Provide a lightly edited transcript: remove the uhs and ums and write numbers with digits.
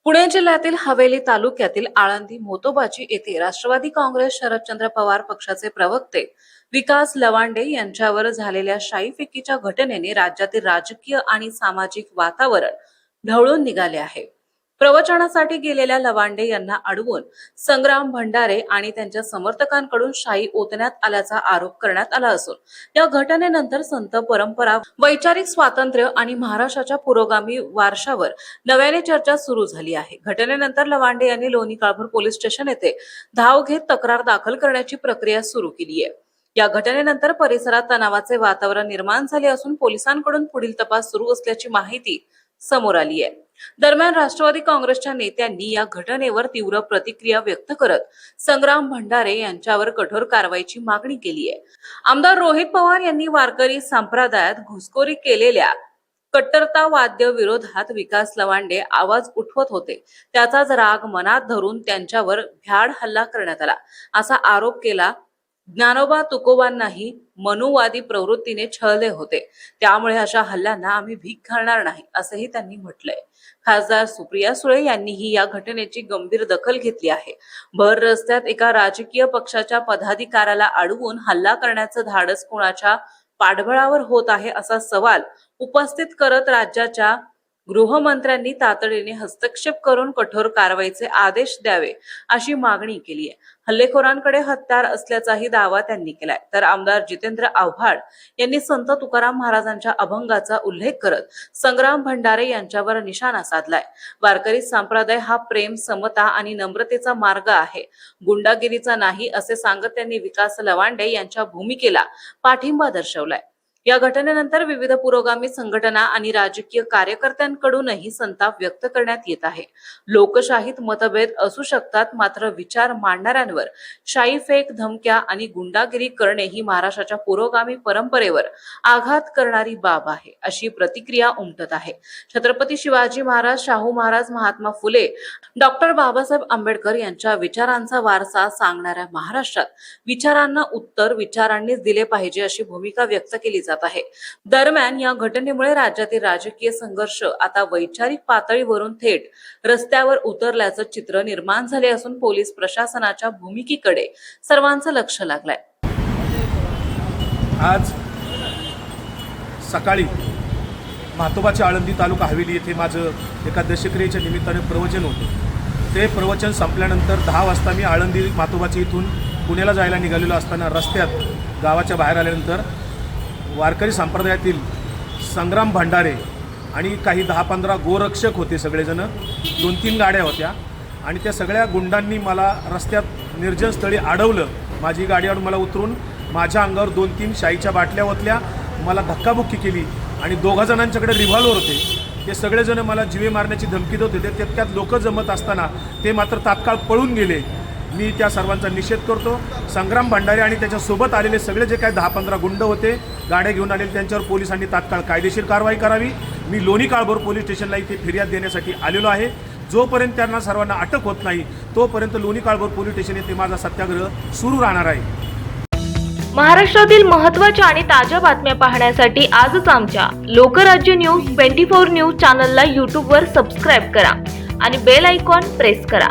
पुणे जिल्ह्यातील हवेली तालुक्यातील आळंदी मोतोबाची येथे राष्ट्रवादी काँग्रेस शरदचंद्र पवार पक्षाचे प्रवक्ते विकास लवांडे यांच्यावर झालेल्या शाईफेकीच्या घटनेने राज्यातील राजकीय आणि सामाजिक वातावरण ढवळून निघाले आहे। प्रवचनासाठी गेलेल्या लवांडे यांना अडवून संग्राम भंडारे आणि त्यांच्या समर्थकांकडून शाई ओतण्यात आल्याचा आरोप करण्यात आला असून या घटनेनंतर संत परंपरा, वैचारिक स्वातंत्र्य आणि महाराष्ट्राच्या पुरोगामी वारशावर नव्याने चर्चा सुरू झाली आहे। घटनेनंतर लवांडे यांनी लोणी काळभोर पोलीस स्टेशन येथे धाव घेत तक्रार दाखल करण्याची प्रक्रिया सुरू केली आहे। या घटनेनंतर परिसरात तणावाचे वातावरण निर्माण झाले असून पोलिसांकडून पुढील तपास सुरू असल्याची माहिती समोर आली आहे। दरम्यान राष्ट्रवादी काँग्रेसच्या नेत्यांनी या घटनेवर तीव्र प्रतिक्रिया व्यक्त करत संग्राम भंडारे यांच्यावर कठोर कारवाईची मागणी केली आहे। आमदार रोहित पवार यांनी वारकरी संप्रदायात घुसखोरी केलेल्या कट्टरतावाद्य विरोधात विकास लवांडे आवाज उठवत होते, त्याचाच राग मनात धरून त्यांच्यावर भ्याड हल्ला करण्यात आला असा आरोप केला। ज्ञानोबा तुकोबांनाही मनुवादी प्रवृत्तीने छळले होते, त्यामुळे अशा हल्ल्यांना आम्ही भीक घालणार नाही असेही त्यांनी म्हटलंय। खासदार सुप्रिया सुळे यांनीही या घटनेची गंभीर दखल घेतली आहे। भर रस्त्यात एका राजकीय पक्षाच्या पदाधिकाऱ्याला अडवून हल्ला करण्याचं धाडस कोणाच्या पाठबळावर होत आहे असा सवाल उपस्थित करत राज्याच्या गृहमंत्र्यांनी तातडीने हस्तक्षेप करून कठोर कारवाईचे आदेश द्यावे अशी मागणी केली आहे। हल्लेखोरांकडे हत्यार असल्याचाही दावा त्यांनी केलाय। तर आमदार जितेंद्र आव्हाड यांनी संत तुकाराम महाराजांच्या अभंगाचा उल्लेख करत संग्राम भंडारे यांच्यावर निशाणा साधलाय। वारकरी संप्रदाय हा प्रेम, समता आणि नम्रतेचा मार्ग आहे, गुंडागिरीचा नाही असे सांगत त्यांनी विकास लवांडे यांच्या भूमिकेला पाठिंबा दर्शवलाय। या घटनेनंतर विविध पुरोगामी संघटना आणि राजकीय कार्यकर्त्यांकडूनही संताप व्यक्त करण्यात येत आहे। लोकशाहीत मतभेद असू शकतात, मात्र विचार मांडणाऱ्यांवर शाईफेक, धमक्या आणि गुंडागिरी करणे ही महाराष्ट्राच्या पुरोगामी परंपरेवर आघात करणारी बाब आहे अशी प्रतिक्रिया उमटत आहे। छत्रपती शिवाजी महाराज, शाहू महाराज, महात्मा फुले, डॉक्टर बाबासाहेब आंबेडकर यांच्या विचारांचा वारसा सांगणाऱ्या महाराष्ट्रात विचारांना उत्तर विचारांनीच दिले पाहिजे अशी भूमिका व्यक्त केली जाते आहे। दरम्यान या घटनेमुळे राज्यातील राजकीय संघर्ष आता वैचारिक पातळीवरून थेट रस्त्यावर उतरल्याचं चित्र निर्माण झाले असून पोलीस प्रशासनाच्या भूमिकेकडे सर्वांचं लक्ष लागलंय। आज सकाळी म्हातोबाच्या आळंदी तालुका हवेली येथे माझं एका दशक्रियेच्या निमित्ताने प्रवचन होतं। ते प्रवचन संपल्यानंतर 10 वाजता मी आळंदी म्हातोबाच्या इथून पुण्याला जायला निघालेलो असताना रस्त्यात गावाच्या बाहेर आल्यानंतर वारकरी संप्रदायातील संग्राम भंडारे आणि काही 10-15 गोरक्षक होते, सगळेजण 2-3 गाड्या होत्या आणि त्या सगळ्या गुंडांनी मला रस्त्यात निर्जन स्थळी अडवलं। माझी गाडीवर मला उतरून माझ्या अंगावर 2-3 शाईच्या बाटल्या ओतल्या, मला धक्काबुक्की केली आणि 2 जणांच्याकडे रिव्हॉल्वर होते। ते सगळेजण मला जीवे मारण्याची धमकी देत होते। त्यात लोक जमत असताना ते मात्र तात्काळ पळून गेले। मी त्या सर्वांचा निषेध करतो। संग्राम भंडारे आणि त्याच्यासोबत आलेले सगळे जे काही 10-15 गुंड होते, गाड्या घेऊन आलेले, त्यांच्यावर पोलिसांनी तात्काळ कायदेशीर कारवाई करावी। मी लोणी काळभोर पोलीस स्टेशनला इथे फिर्याद देण्यासाठी आलेलो आहे। जोपर्यंत त्यांना सर्वांना अटक होत नाही तोपर्यंत लोणी काळभोर पोलीस स्टेशन येथे माझा सत्याग्रह सुरू राहणार आहे। महाराष्ट्रातील महत्त्वाच्या आणि ताज्या बातम्या पाहण्यासाठी आजच आमच्या लोकराज्य न्यूज 24 न्यूज चॅनलला YouTube वर सबस्क्राईब करा आणि बेल आयकॉन प्रेस करा।